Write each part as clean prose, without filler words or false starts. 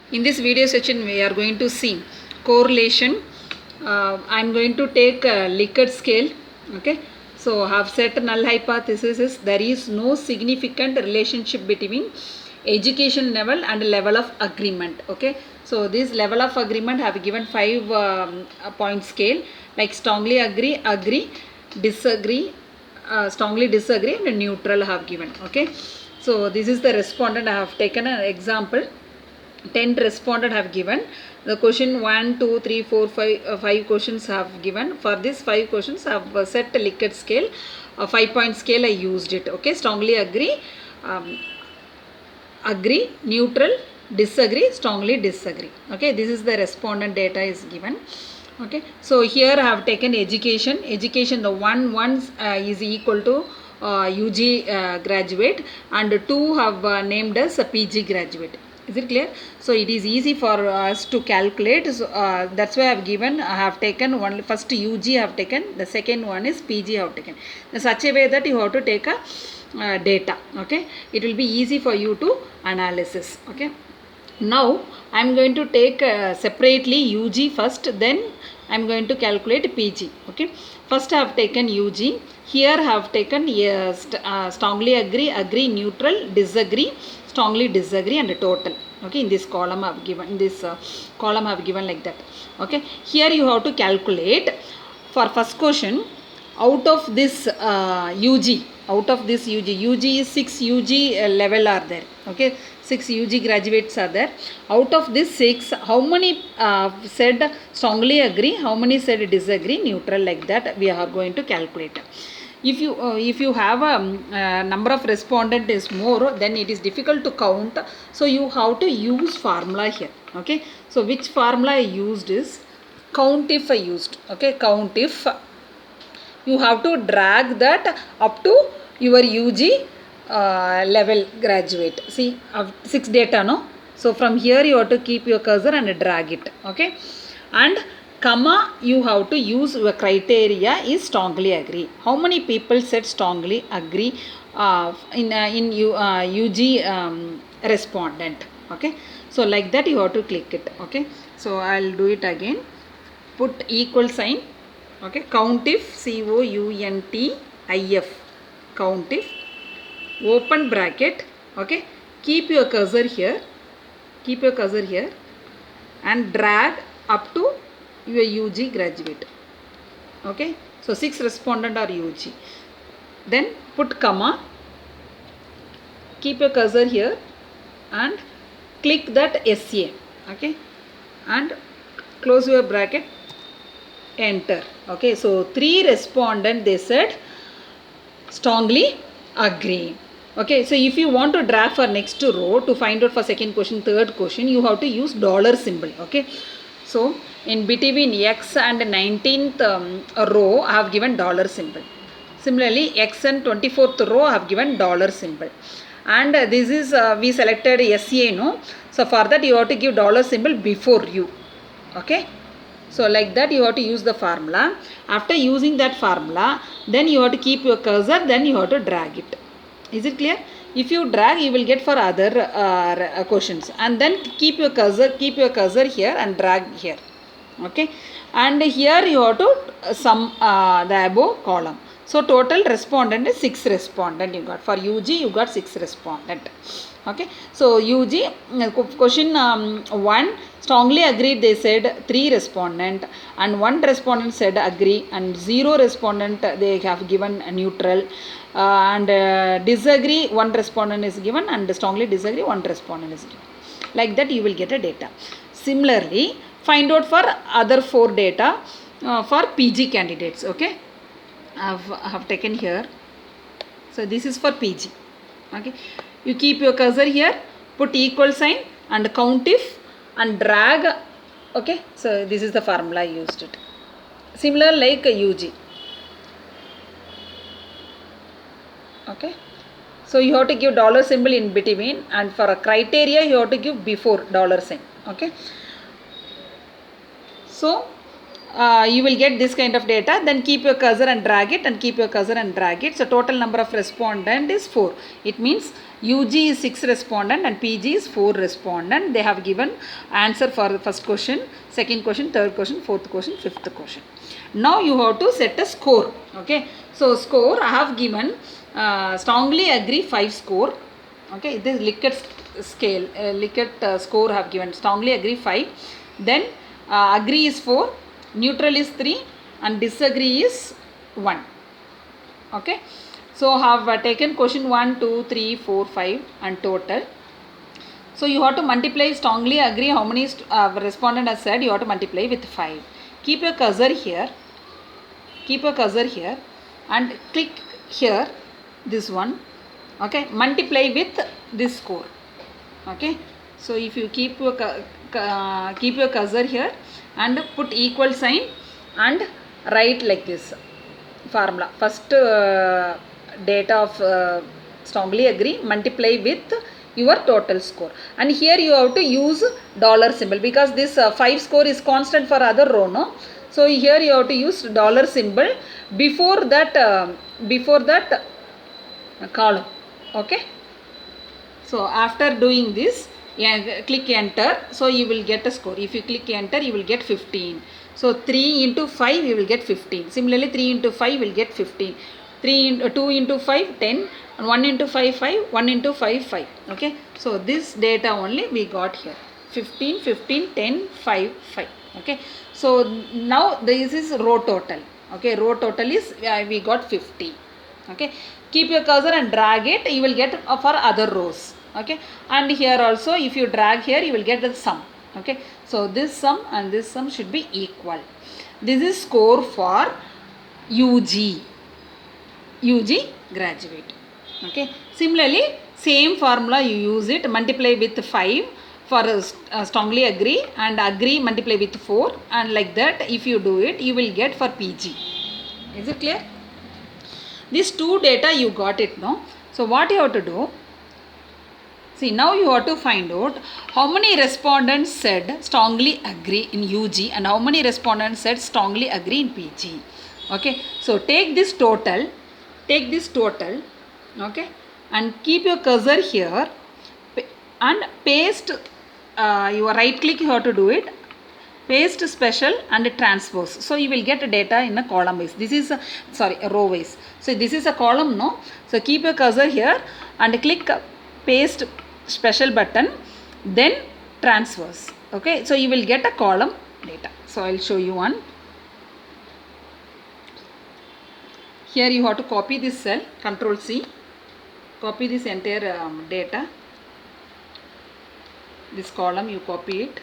In this video section, we are going to see correlation. I am going to take a Likert scale. Okay, so I have set null hypothesis is there is no significant relationship between education level and level of agreement. Okay, so this level of agreement have given 5 point scale like strongly agree, disagree, strongly disagree, and neutral have given. Okay, so this is the respondent. I have taken an example. 10 respondent have given the question 1 2 3 4 5 5 questions have given. For this 5 questions I have set a Likert scale, a 5 point scale. I used it. Okay, strongly agree, agree, neutral, disagree, strongly disagree. Okay, this is the respondent data is given. Okay, so here I have taken education. The one is equal to UG graduate, and 2 have named as a PG graduate. Is it clear? So it is easy for us to calculate. So that's why I have given. I have taken one first UG I have taken. The second one is PG I have taken. In such a way that you have to take a data. Okay, it will be easy for you to analysis. Okay. Now I am going to take separately UG first, then I am going to calculate PG. Okay, first I have taken UG. Here I have taken strongly agree, neutral, disagree, strongly disagree, and total. Okay, in this column I have given, in this column I have given like that. Okay, here you have to calculate for first question. Out of this UG, UG is 6 UG level are there. Okay, 6 UG graduates are there. Out of this 6, how many said strongly agree, how many said disagree, neutral, like that we are going to calculate. If you have a number of respondent is more, then it is difficult to count. So you have to use formula here. Okay, so which formula I used is count if I used. Okay, count if. You have to drag that up to your UG level graduate. See, 6 data, no? So from here you have to keep your cursor and drag it. Okay, and comma you have to use your criteria is strongly agree. How many people said strongly agree in UG respondent? Okay, so like that you have to click it. Okay, so I'll do it again. Put equal sign. Okay, count if, COUNTIF, count if, open bracket. Okay, keep your cursor here, and drag up to your UG graduate. Okay, so 6 respondent are UG. Then put comma, keep your cursor here and click that SA. Okay, and close your bracket, enter. Okay, so 3 respondent they said strongly agree. Okay, so if you want to drag for next row to find out for second question, third question, you have to use dollar symbol. Okay, so in between X and 19th row I have given dollar symbol. Similarly, X and 24th row I have given dollar symbol. And this is we selected SA, no? So for that you have to give dollar symbol before U. Okay, so like that you have to use the formula. After using that formula, then you have to keep your cursor, then you have to drag it. Is it clear? If you drag, you will get for other questions, and then keep your cursor here and drag here. Okay, and here you have to sum the above column. So total respondent is 6 respondent you got. For UG you got 6 respondent. Okay, so UG question 1 strongly agreed, they said 3 respondent, and 1 respondent said agree, and 0 respondent they have given neutral, and disagree 1 respondent is given, and strongly disagree 1 respondent is given. Like that you will get a data. Similarly, find out for other 4 data for PG candidates. Okay, I have taken here. So this is for PG. Okay, you keep your cursor here, put equal sign and count if and drag. Okay, so this is the formula I used it. Similar like UG. Okay, so you have to give dollar symbol in between, and for a criteria you have to give before dollar sign. Okay, so you will get this kind of data. Then keep your cursor and drag it, and keep your cursor and drag it. So total number of respondent is 4. It means UG is 6 respondent and PG is 4 respondent. They have given answer for the first question, second question, third question, fourth question, fifth question. Now you have to set a score. Okay. So score I have given strongly agree 5 score. Okay. This Likert scale, Likert score I have given strongly agree 5. Then agree is 4, neutral is 3 and disagree is 1. Okay. So have taken question 1, 2, 3, 4, 5 and total. So you have to multiply strongly agree how many respondent has said, you have to multiply with 5. Keep your cursor here. Keep your cursor here and click here this one. Okay. Multiply with this score. Okay. So if you keep your cursor here and put equal sign and write like this formula. First data of strongly agree multiply with your total score, and here you have to use dollar symbol because this 5 score is constant for other row, no? So here you have to use dollar symbol before that column. Okay. So after doing this, click enter. So you will get a score. If you click enter, you will get 15. So 3 into 5, you will get 15. Similarly, 3 into 5 will get 15. 2 into 5, 10. And 1 into 5, 5. 1 into 5, 5. Okay. So this data only we got here. 15, 15, 10, 5, 5. Okay. So now this is row total. Okay. Row total is we got 50. Okay. Keep your cursor and drag it. You will get for other rows. Okay. And here also if you drag here, you will get the sum. Okay. So this sum and this sum should be equal. This is score for UG graduate. Okay. Similarly, same formula you use it, multiply with 5 for strongly agree and agree multiply with 4, and like that if you do it, you will get for PG. Is it clear? These two data you got it, no? So what you have to do? See, now you have to find out how many respondents said strongly agree in UG and how many respondents said strongly agree in PG. Okay. So take this total, okay, and keep your cursor here and paste, your right click you have to do it, paste special and transpose. So you will get data in a column wise. This is a row wise. So this is a column, no? So keep your cursor here and click paste special button, then transpose. Okay. So you will get a column data. So I will show you one. Here you have to copy this cell, Control C, copy this entire data. This column you copy it.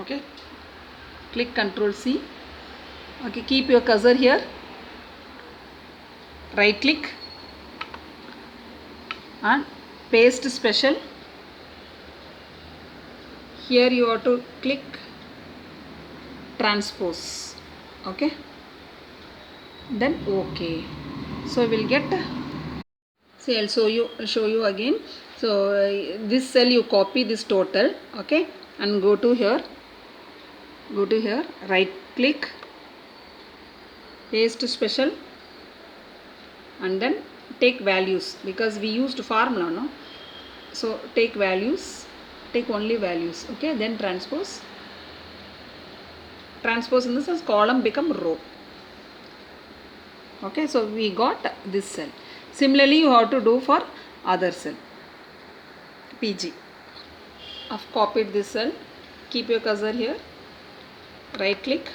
Okay. Click Control C. Okay. Keep your cursor here. Right click and paste special. Here you have to click transpose. Okay. Then OK. So we will get. See, I'll show you again. So this cell you copy this total. Okay. And go to here. Right click, paste special, and then take values because we used formula, no? So take values, take only values. Okay. Then transpose in this sense column become row. Okay. So we got this cell. Similarly you have to do for other cell, PG. I've copied this cell. Keep your cursor here, right click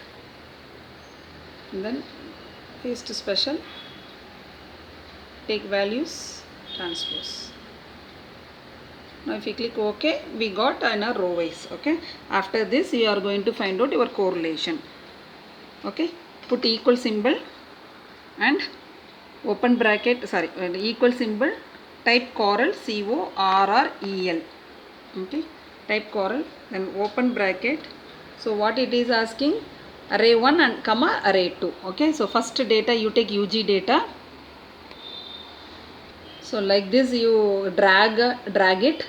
and then paste special, take values, transpose. Now if you click OK, we got in a row wise. Okay. After this you are going to find out your correlation. Okay. Put equal symbol and open bracket, equal symbol, type Corel, CORREL. Okay. Type Corel, then open bracket. So what it is asking, array 1 and comma array 2. Okay. So first data you take UG data. So like this you drag it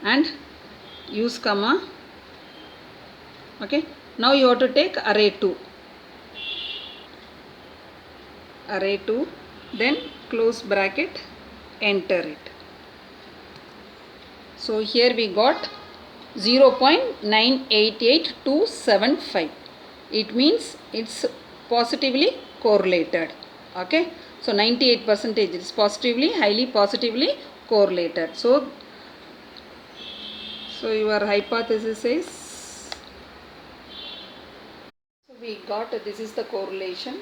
and use comma. Okay. Now you have to take array 2. array 2, then close bracket, enter it. So here we got 0.988275. It means it's positively correlated. Okay, so 98% is positively, highly positively correlated. So your hypothesis is, so we got this is the correlation.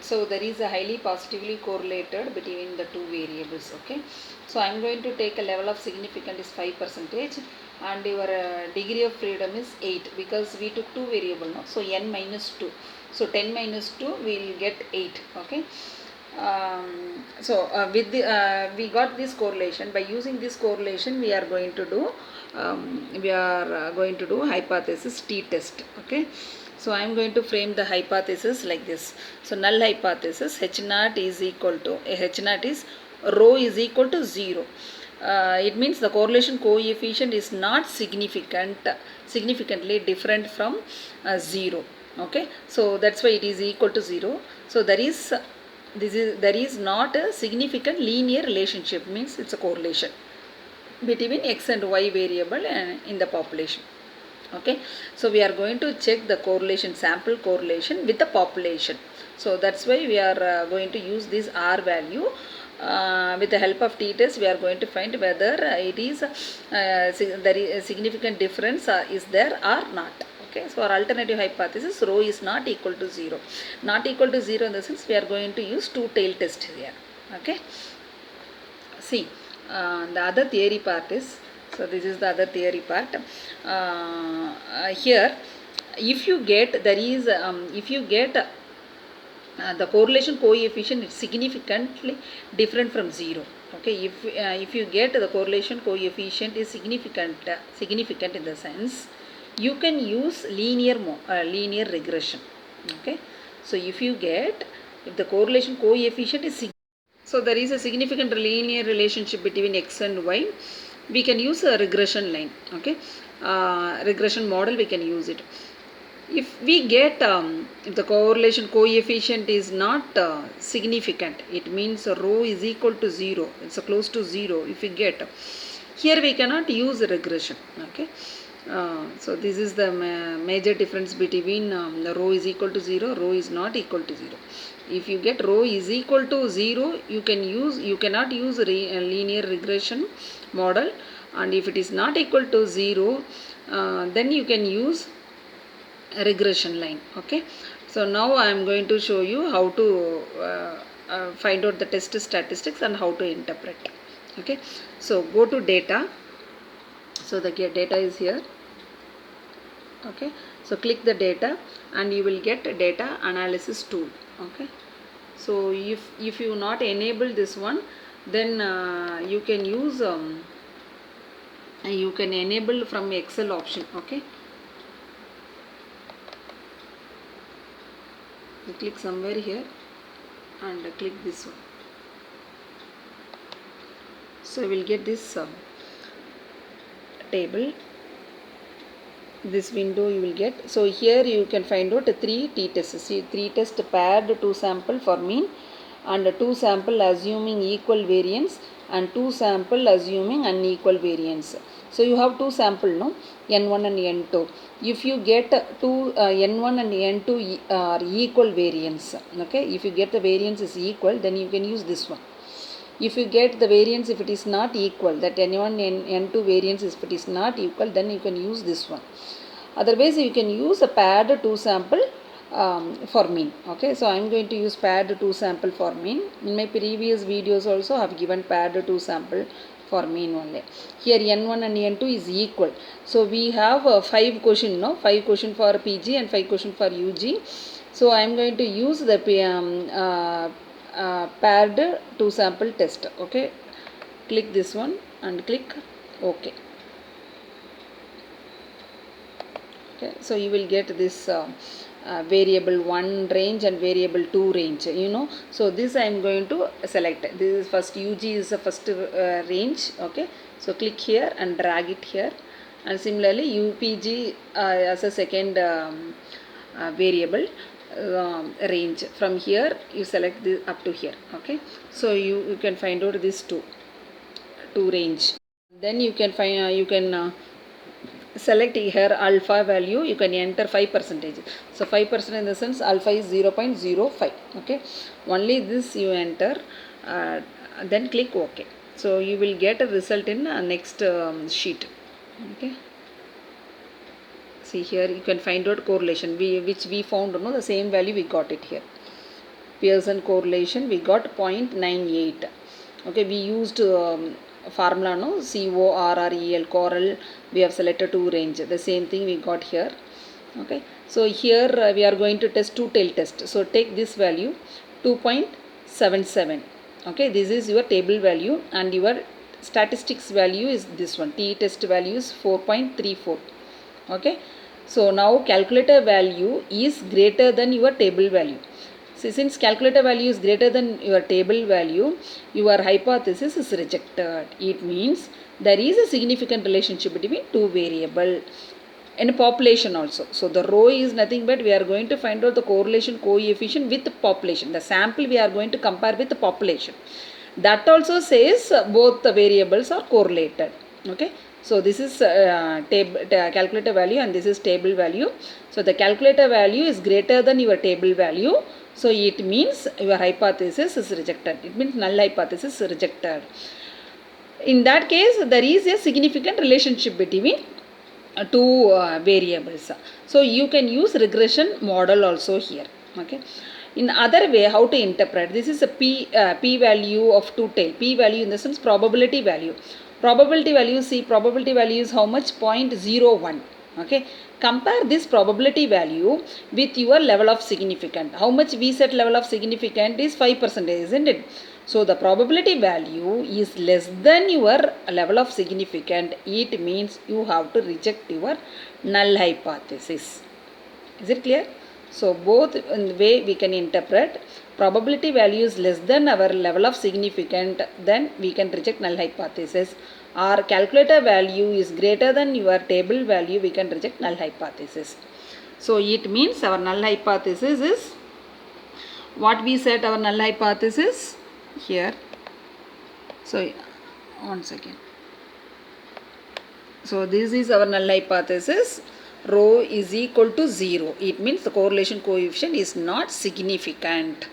So there is a highly positively correlated between the two variables. Okay, so I'm going to take a level of significance is 5%, and your degree of freedom is 8, because we took two variable now. So n minus 2, so 10 minus 2 we will get 8. Okay, with the we got this correlation. By using this correlation we are going to do hypothesis t-test. Okay, so I am going to frame the hypothesis like this. So null hypothesis, H naught is equal to rho is equal to 0. It means the correlation coefficient is not significantly different from 0. Okay, so that's why it is equal to 0. So there is not a significant linear relationship, means it's a correlation between x and y variable in the population. Okay, so we are going to check the correlation, sample correlation with the population. So that's why we are going to use this R value. With the help of t-test we are going to find whether it is there is a significant difference is there or not. Okay, so our alternative hypothesis, rho is not equal to 0. Not equal to 0 in the sense we are going to use two-tailed test here. Okay, see, the other theory part is, so this is the other theory part. Here if you get the correlation coefficient is significantly different from 0. Okay, if you get the correlation coefficient is significant in the sense, you can use linear regression. Okay, so if the correlation coefficient is so there is a significant linear relationship between x and y, we can use a regression line. Okay, regression model we can use it. If we get if the correlation coefficient is not significant, it means rho is equal to 0, it's close to 0. If we get here, we cannot use regression. Okay, so this is the major difference between the rho is equal to 0, rho is not equal to 0. If you get rho is equal to 0, you cannot use linear regression model, and if it is not equal to 0, then you can use a regression line. Okay, so now I am going to show you how to find out the test statistics and how to interpret. Okay, so go to data. So the data is here. Okay, so click the data and you will get data analysis tool. Okay, so if you not enable this one, then you can use you can enable from Excel option. Okay, you click somewhere here and click this one. So you will get this table, this window you will get. So here you can find out 3 t-tests. See, 3 tests paired 2 sample for mean, and 2 sample assuming equal variance, and 2 sample assuming unequal variance. So you have 2 sample, no, n1 and n2. If you get n1 and n2 are equal variance, okay, if you get the variance is equal, then you can use this one. If you get the variance, if it is not equal, that n1 and n2 variance, if it is not equal, then you can use this one. Otherwise you can use a paired 2 sample for mean. Okay, so I am going to use paired 2 sample for mean. In my previous videos also I have given paired 2 sample for mean only. Here n1 and n2 is equal. So we have 5 question, no, 5 question for PG and 5 question for UG. So I am going to use the paired 2 sample test. Okay, click this one and click OK. Okay, so you will get this variable 1 range and variable 2 range, you know. So this I am going to select. This is first UG is the first range. Okay, so click here and drag it here, and similarly UPG as a second variable. range. From here you select this up to here. Okay, so you can find out this two range. Then you can find select here alpha value. You can enter 5%. So 5% in the sense alpha is 0.05. Okay, only this you enter, then click OK. So you will get a result in next sheet. Okay, see here you can find out correlation which we found, the same value we got it here. Pearson correlation we got 0.98. Okay, we used formula CORREL, coral. We have selected two range, the same thing we got here. Okay, so here we are going to test two-tail test. So take this value 2.77. okay, this is your table value, and your statistics value is this one. T-test value is 4.34. okay, so now calculator value is greater than your table value. See, since calculator value is greater than your table value, your hypothesis is rejected. It means there is a significant relationship between two variables in population also. So the rho is nothing but we are going to find out the correlation coefficient with the population. The sample we are going to compare with the population. That also says both the variables are correlated. Okay, so this is calculator value and this is table value. So the calculator value is greater than your table value. So it means your hypothesis is rejected. It means null hypothesis is rejected. In that case, there is a significant relationship between two variables. So you can use regression model also here. Okay. In other way, how to interpret this is a p value of two-tail. P value in the sense probability value. Probability value, see, probability value is how much? 0.01. Okay, compare this probability value with your level of significance. How much we set level of significance is 5%, isn't it? So the probability value is less than your level of significance. It means you have to reject your null hypothesis. Is it clear? So both in the way we can interpret, probability value is less than our level of significance, then we can reject null hypothesis. Or calculator value is greater than your table value, we can reject null hypothesis. So it means our null hypothesis is what we set our null hypothesis here. So once again, so this is our null hypothesis. Rho is equal to 0. It means the correlation coefficient is not significant.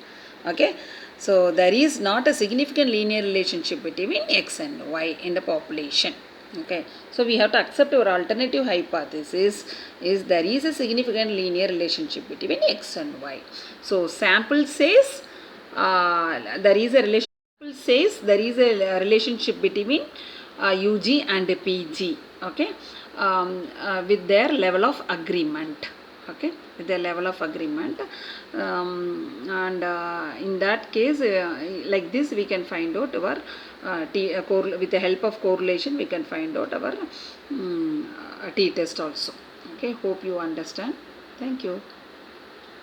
Okay, so there is not a significant linear relationship between x and y in the population. Okay, so we have to accept our alternative hypothesis is there is a significant linear relationship between x and y. So sample says there is a relationship between UG and PG. Okay, with their level of agreement. Okay, with their level of agreement, and in that case, like this, we can find out our with the help of correlation, we can find out our t-test also. Okay, hope you understand. Thank you.